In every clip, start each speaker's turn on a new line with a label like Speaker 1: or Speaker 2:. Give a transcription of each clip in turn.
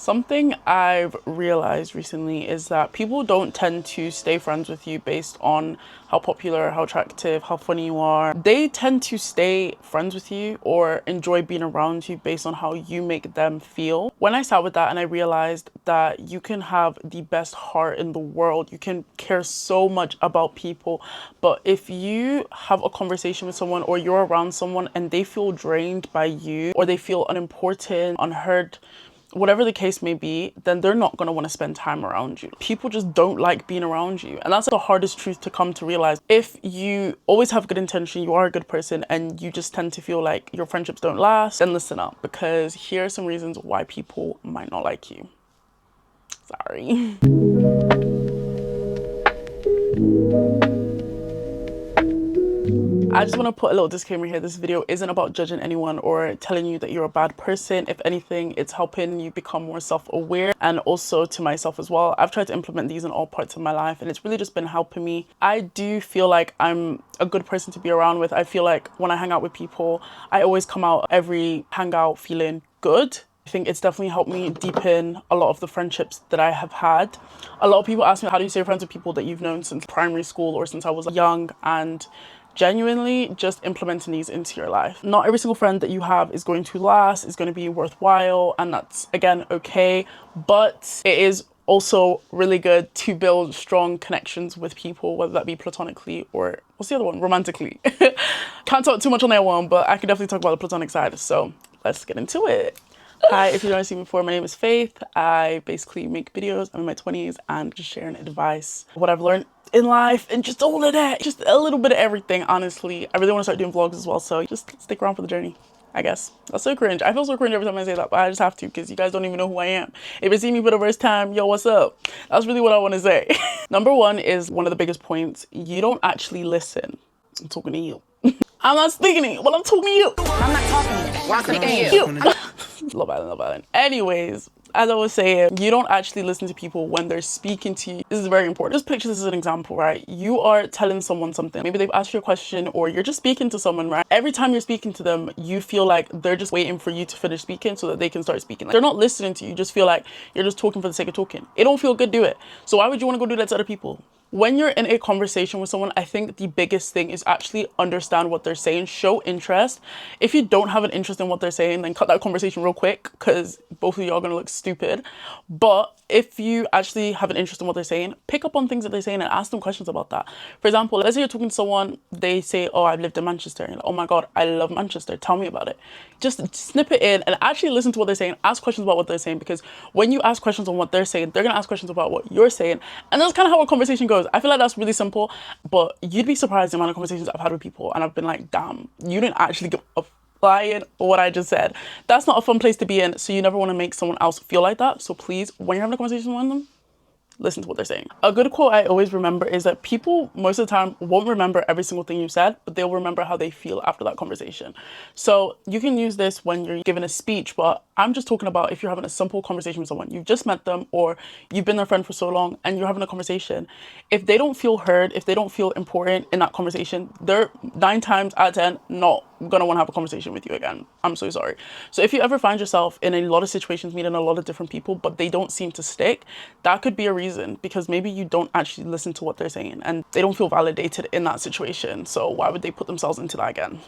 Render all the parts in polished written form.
Speaker 1: Something I've realized recently is that people don't tend to stay friends with you based on how popular, how attractive, how funny you are. They tend to stay friends with you or enjoy being around you based on how you make them feel. When I sat with that and I realized that you can have the best heart in the world, you can care so much about people, but if you have a conversation with someone or you're around someone and they feel drained by you or they feel unimportant, unheard, whatever the case may be, then they're not going to want to spend time around you. People just don't like being around you. And that's the hardest truth to come to realize. If you always have good intention, you are a good person, and you just tend to feel like your friendships don't last, then listen up, because here are some reasons why people might not like you. Sorry. I just want to put a little disclaimer here. This video isn't about judging anyone or telling you that you're a bad person. If anything, it's helping you become more self-aware, and also to myself as well. I've tried to implement these in all parts of my life and it's really just been helping me. I do feel like I'm a good person to be around with. I feel like when I hang out with people, I always come out every hangout feeling good. I think it's definitely helped me deepen a lot of the friendships that I have had. A lot of people ask me, how do you stay friends with people that you've known since primary school or since I was young? And genuinely just implementing these into your life. Not every single friend that you have is going to last, is going to be worthwhile, and that's again okay, but it is also really good to build strong connections with people, whether that be platonically or what's the other one, romantically. Can't talk too much on that one, but I can definitely talk about the platonic side, so let's get into it. Hi, if you've never seen me before, my name is Faith. I basically make videos. I'm in my 20s and just sharing advice, what I've learned in life, and just all of that, just a little bit of everything. Honestly, I really want to start doing vlogs as well, so just stick around for the journey, I guess. That's so cringe. I feel so cringe every time I say that, but I just have to, because you guys don't even know who I am. If you see me for the first time, yo, what's up? That's really what I want to say. Number one is one of the biggest points. You don't actually listen. I'm talking to you. I'm not speaking to you, but I'm talking to you.
Speaker 2: I'm not talking to you. I'm speaking to you.
Speaker 1: Love Island, Love Island. Anyways, as I was saying, you don't actually listen to people when they're speaking to you. This is very important. Just picture this as an example, right? You are telling someone something. Maybe they've asked you a question, or you're just speaking to someone, right? Every time you're speaking to them, you feel like they're just waiting for you to finish speaking so that they can start speaking. Like, they're not listening to you. You just feel like you're just talking for the sake of talking. It don't feel good, do it. So why would you want to go do that to other people? When you're in a conversation with someone, I think the biggest thing is actually understand what they're saying, show interest. If you don't have an interest in what they're saying, then cut that conversation real quick, because both of you are gonna look stupid. But if you actually have an interest in what they're saying, pick up on things that they're saying and ask them questions about that. For example, let's say you're talking to someone, they say, oh, I've lived in Manchester. And you're like, oh my God, I love Manchester. Tell me about it. Just snip it in and actually listen to what they're saying. Ask questions about what they're saying, because when you ask questions on what they're saying, they're gonna ask questions about what you're saying. And that's kind of how a conversation goes. I feel like that's really simple, but you'd be surprised the amount of conversations I've had with people and I've been like, damn, you didn't actually give a flying what I just said. That's not a fun place to be in, so you never want to make someone else feel like that. So please, when you're having a conversation with them, listen to what they're saying. A good quote I always remember is that people most of the time won't remember every single thing you said, but they'll remember how they feel after that conversation. So you can use this when you're giving a speech, but I'm just talking about if you're having a simple conversation with someone, you've just met them or you've been their friend for so long and you're having a conversation. If they don't feel heard, if they don't feel important in that conversation, they're 9 times out of 10 not gonna want to have a conversation with you again. I'm so sorry. So if you ever find yourself in a lot of situations meeting a lot of different people, but they don't seem to stick, that could be a reason, because maybe you don't actually listen to what they're saying and they don't feel validated in that situation. So why would they put themselves into that again?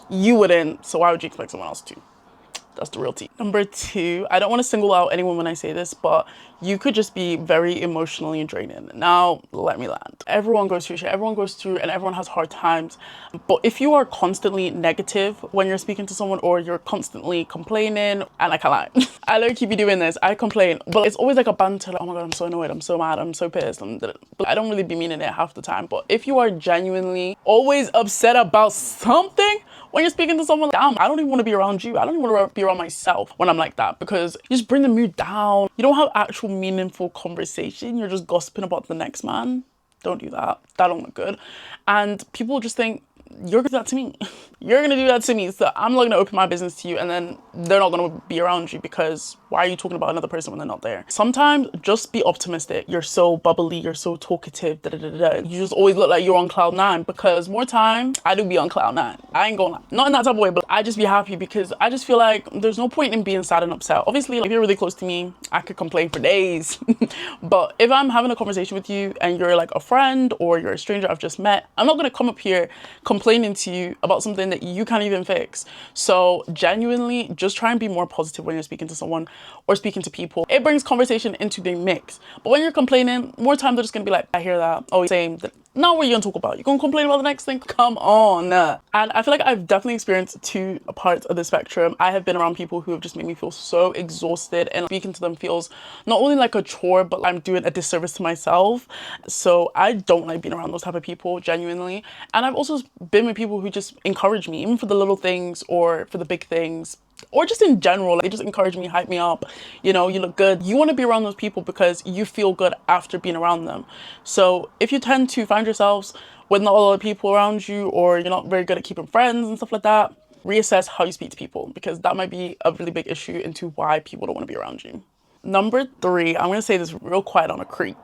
Speaker 1: You wouldn't, so why would you expect someone else to? That's the real tea. Number 2, I don't want to single out anyone when I say this, but you could just be very emotionally draining. Now, let me land. Everyone goes through shit, everyone goes through, and everyone has hard times. But if you are constantly negative when you're speaking to someone, or you're constantly complaining, and I can't lie, I low-key be doing this, I complain, but it's always like a banter, like, oh my God, I'm so annoyed, I'm so mad, I'm so pissed. But I don't really be meaning it half the time. But if you are genuinely always upset about something, when you're speaking to someone, damn, I don't even want to be around you. I don't even want to be around myself when I'm like that, because you just bring the mood down. You don't have actual meaningful conversation. You're just gossiping about the next man. Don't do that. That don't look good. And people just think you're gonna do that to me. You're gonna do that to me. So I'm not gonna open my business to you and then they're not gonna be around you because why are you talking about another person when they're not there? Sometimes just be optimistic. You're so bubbly, you're so talkative, da da da da. You just always look like you're on cloud nine because more time I do be on cloud nine. I ain't gonna lie. Not in that type of way, but I just be happy because I just feel like there's no point in being sad and upset. Obviously, like, if you're really close to me, I could complain for days. But if I'm having a conversation with you and you're like a friend or you're a stranger I've just met, I'm not gonna come up here complaining to you about something that you can't even fix. So genuinely, just try and be more positive when you're speaking to someone or speaking to people. It brings conversation into the mix. But when you're complaining, more time they're just gonna be like, I hear that. Oh, same. Now what are you gonna talk about? You gonna complain about the next thing? Come on. And I feel like I've definitely experienced two parts of the spectrum. I have been around people who have just made me feel so exhausted, and speaking to them feels not only like a chore, but I'm doing a disservice to myself. So I don't like being around those type of people, genuinely. And I've also been with people who just encourage me, even for the little things or for the big things, or just in general. Like, they just encourage me, hype me up. You know, you look good. You want to be around those people because you feel good after being around them. So if you tend to find yourselves with not a lot of people around you, or you're not very good at keeping friends and stuff like that, reassess how you speak to people, because that might be a really big issue into why people don't want to be around you. Number 3, I'm going to say this real quiet on a creek,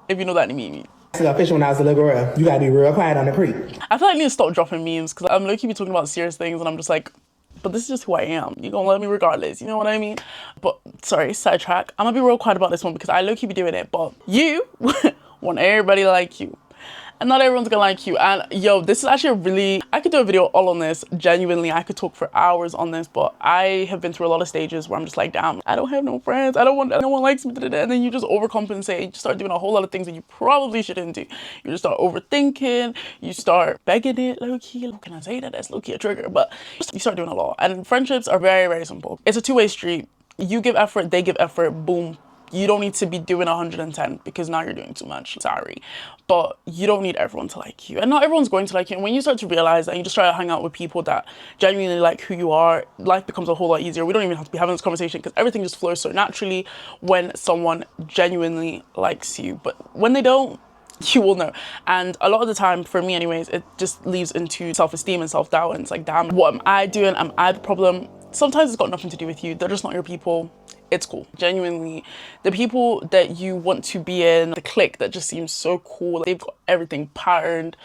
Speaker 1: if you know that means.
Speaker 3: I got fish when I was a little girl. You gotta be real quiet on the creek.
Speaker 1: I feel like I need to stop dropping memes because I'm low-key be talking about serious things and I'm just like, but this is just who I am. You're gonna love me regardless, you know what I mean? But sorry, sidetrack. I'm gonna be real quiet about this one because I low-key be doing it, but you want everybody to like you. And not everyone's gonna like you. And yo, this is actually I could do a video all on this. Genuinely, I could talk for hours on this, but I have been through a lot of stages where I'm just like, damn, I don't have no friends. No one likes me. And then you just overcompensate. You just start doing a whole lot of things that you probably shouldn't do. You just start overthinking. You start begging it, low-key. How can I say that? That's low-key a trigger. But you start doing a lot. And friendships are very, very simple. It's a two-way street. You give effort, they give effort, boom. You don't need to be doing 110 because now you're doing too much. Sorry. But you don't need everyone to like you. And not everyone's going to like you. And when you start to realize that, you just try to hang out with people that genuinely like who you are, life becomes a whole lot easier. We don't even have to be having this conversation because everything just flows so naturally when someone genuinely likes you. But when they don't, you will know. And a lot of the time, for me anyways, it just leads into self-esteem and self-doubt. And it's like, damn, what am I doing? Am I the problem? Sometimes it's got nothing to do with you. They're just not your people. It's cool. Genuinely, the people that you want to be in, the clique that just seems so cool, they've got everything patterned,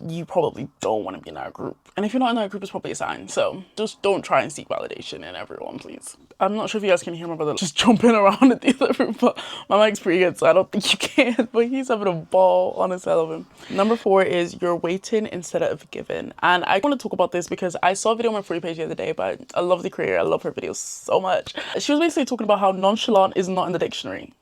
Speaker 1: you probably don't want to be in that group. And if you're not in that group, it's probably a sign. So just don't try and seek validation in everyone, please. I'm not sure if you guys can hear my brother just jumping around in the other room, but my mic's pretty good, so I don't think you can. But he's having a ball on his hell of him. Number 4 is you're waiting instead of giving. And I want to talk about this because I saw a video on my free page the other day, but I love the creator. I love her videos so much. She was basically talking about how nonchalant is not in the dictionary.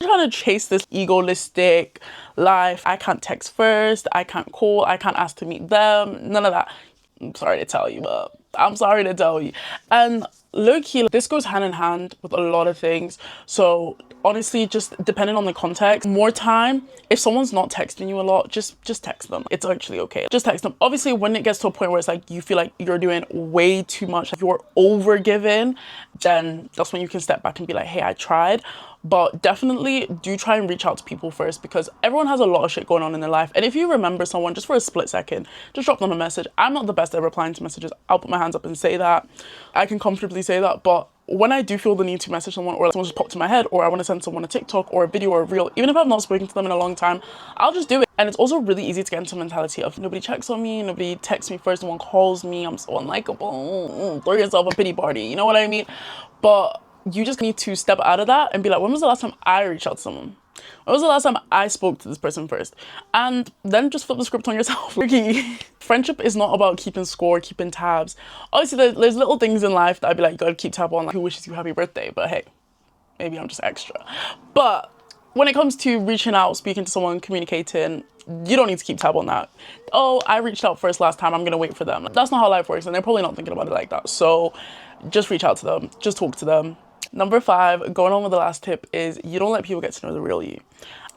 Speaker 1: I'm trying to chase this egoistic life. I can't text first, I can't call, I can't ask to meet them, none of that. I'm sorry to tell you, but I'm sorry to tell you. And low-key, this goes hand in hand with a lot of things. So honestly, just depending on the context, more time, if someone's not texting you a lot, just text them. It's actually okay. Just text them. Obviously, when it gets to a point where it's like you feel like you're doing way too much, you're over giving, then that's when you can step back and be like, hey, I tried. But definitely do try and reach out to people first because everyone has a lot of shit going on in their life. And if you remember someone just for a split second, just drop them a message. I'm not the best at replying to messages. I'll put my hands up and say that. I can comfortably say that. But when I do feel the need to message someone, or someone just popped to my head, or I want to send someone a TikTok or a video or a reel, even if I've not spoken to them in a long time, I'll just do it. And it's also really easy to get into a mentality of nobody checks on me, nobody texts me first, no one calls me, I'm so unlikable, throw yourself a pity party, you know what I mean? But you just need to step out of that and be like, when was the last time I reached out to someone? When was the last time I spoke to this person first? And then just flip the script on yourself. Friendship is not about keeping score, keeping tabs. Obviously, there's little things in life that I'd be like, you gotta keep tab on, like who wishes you happy birthday, but hey, maybe I'm just extra. But when it comes to reaching out, speaking to someone, communicating, you don't need to keep tab on that. Oh, I reached out first last time, I'm gonna wait for them. That's not how life works, and they're probably not thinking about it like that. So just reach out to them, just talk to them. Number 5, going on with the last tip, is you don't let people get to know the real you.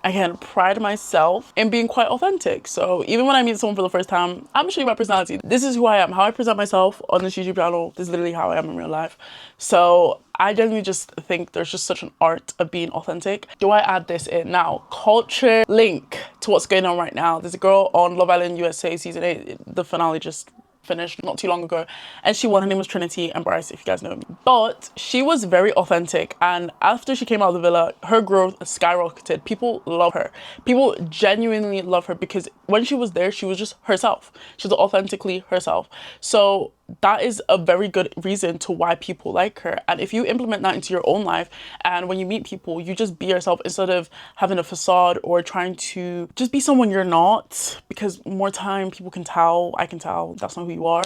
Speaker 1: again, pride myself in being quite authentic. So even when I meet someone for the first time, I'm showing my personality. This is who I am. How I present myself on this YouTube channel, this is literally how I am in real life. So I genuinely just think there's just such an art of being authentic. Do I add this in? Now, culture link to what's going on right now. There's a girl on Love Island USA season 8. The finale just finished not too long ago, and she won. Her name was Trinity and Bryce, if you guys know me. But she was very authentic, and after she came out of the villa, her growth skyrocketed. People love her. People genuinely love her because when she was there, she was just herself. She was authentically herself. So that is a very good reason to why people like her. And if you implement that into your own life, and when you meet people, you just be yourself instead of having a facade or trying to just be someone you're not, because more time people can tell, I can tell that's not who you are.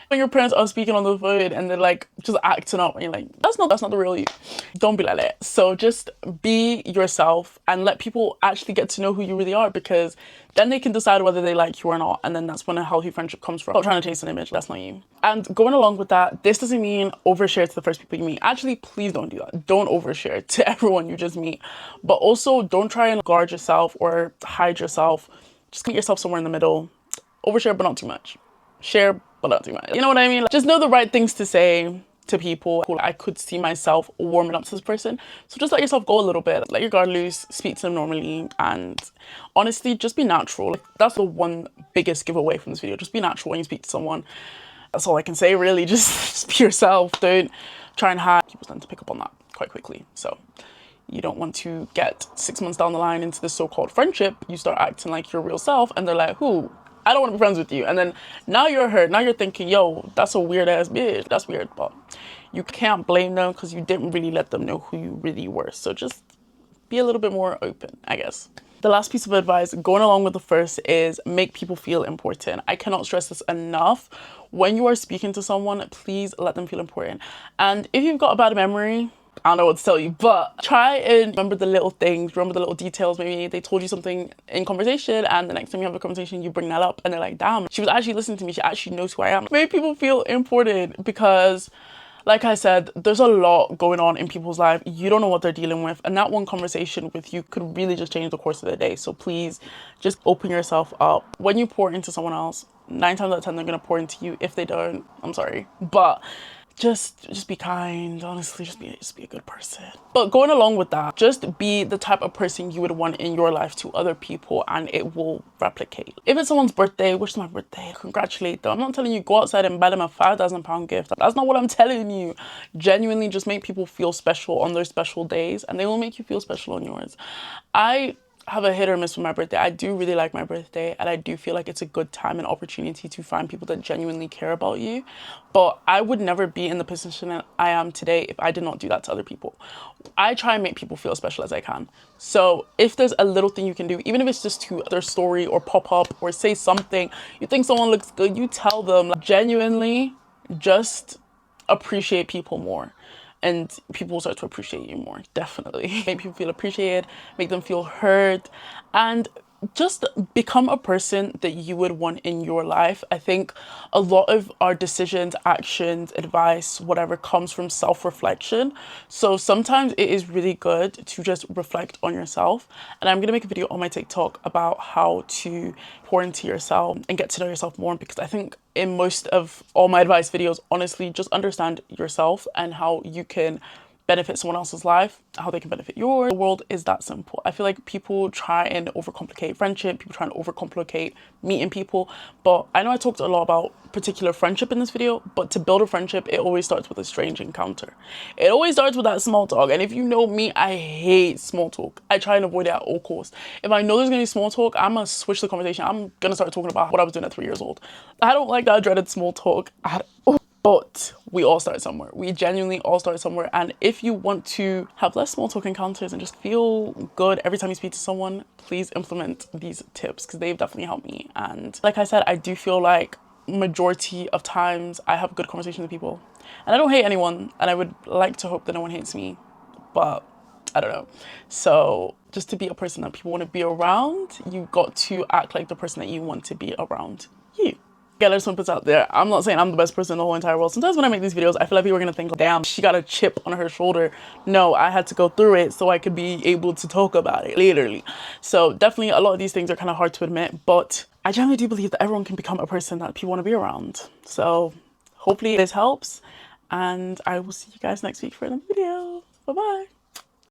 Speaker 1: When your parents are speaking on the phone and they're like just acting up and you're like, that's not the real you. Don't be like that. So just be yourself and let people actually get to know who you really are, because then they can decide whether they like you or not. And then that's when a healthy friendship comes from. Stop trying to chase an image, that's not you. And going along with that, this doesn't mean overshare to the first people you meet. Actually, please don't do that. Don't overshare to everyone you just meet. But also don't try and guard yourself or hide yourself. Just meet yourself somewhere in the middle. Overshare, but not too much. Share, but not too much. You know what I mean? Like, just know the right things to say to people. I could see myself warming up to this person. So just let yourself go a little bit. Let your guard loose, speak to them normally, and honestly, just be natural. Like, that's the one biggest giveaway from this video. Just be natural when you speak to someone. That's all I can say, really. Just be yourself. Don't try and hide. People tend to pick up on that quite quickly. So you don't want to get 6 months down the line into this so-called friendship. You start acting like your real self and they're like, who? I don't want to be friends with you. And then now you're hurt. Now you're thinking, yo, that's a weird ass bitch. That's weird. But you can't blame them because you didn't really let them know who you really were. So just be a little bit more open, I guess. The last piece of advice, going along with the first, is make people feel important. I cannot stress this enough. When you are speaking to someone, please let them feel important. And if you've got a bad memory, I don't know what to tell you, but try and remember the little things, remember the little details. Maybe they told you something in conversation and the next time you have a conversation, you bring that up and they're like, damn, she was actually listening to me. She actually knows who I am. Make people feel important because, like I said, there's a lot going on in people's life. You don't know what they're dealing with. And that one conversation with you could really just change the course of the day. So please just open yourself up. When you pour into someone else, 9 times out of 10, they're going to pour into you. If they don't, I'm sorry. But just be kind, honestly, just be a good person. But going along with that, just be the type of person you would want in your life to other people, and it will replicate. If it's someone's birthday, wish them a birthday, congratulate them. I'm not telling you go outside and buy them a £5,000 gift. That's not what I'm telling you. Genuinely just make people feel special on their special days, and they will make you feel special on yours. I have a hit or miss with my birthday. I do really like my birthday, and I do feel like it's a good time and opportunity to find people that genuinely care about you. But I would never be in the position that I am today if I did not do that to other people. I try and make people feel as special as I can. So if there's a little thing you can do, even if it's just to their story or pop up or say something, you think someone looks good, you tell them. Like, genuinely just appreciate people more. And people will start to appreciate you more, definitely. Make people feel appreciated, make them feel heard, and just become a person that you would want in your life. I think a lot of our decisions, actions, advice, whatever, comes from self-reflection. So sometimes it is really good to just reflect on yourself. And I'm gonna make a video on my TikTok about how to pour into yourself and get to know yourself more, because I think in most of all my advice videos, honestly, just understand yourself and how you can benefit someone else's life, how they can benefit yours. The world is that simple. I feel like people try and overcomplicate friendship, people try and overcomplicate meeting people, but I know I talked a lot about particular friendship in this video, but to build a friendship, it always starts with a strange encounter. It always starts with that small talk, and if you know me, I hate small talk. I try and avoid it at all costs. If I know there's gonna be small talk, I'm gonna switch the conversation. I'm gonna start talking about what I was doing at 3 years old. I don't like that dreaded small talk at all. But we all start somewhere. We genuinely all start somewhere. And if you want to have less small talk encounters and just feel good every time you speak to someone, please implement these tips, because they've definitely helped me. And like I said, I do feel like majority of times I have good conversations with people. And I don't hate anyone, and I would like to hope that no one hates me, but I don't know. So just to be a person that people want to be around, you've got to act like the person that you want to be around you. Yeah, there's some puts out there. I'm not saying I'm the best person in the whole entire world. Sometimes when I make these videos, I feel like people are gonna think, damn, she got a chip on her shoulder. No, I had to go through it so I could be able to talk about it, literally. So definitely a lot of these things are kind of hard to admit, but I generally do believe that everyone can become a person that people want to be around. So hopefully this helps, and I will see you guys next week for another video. Bye-bye.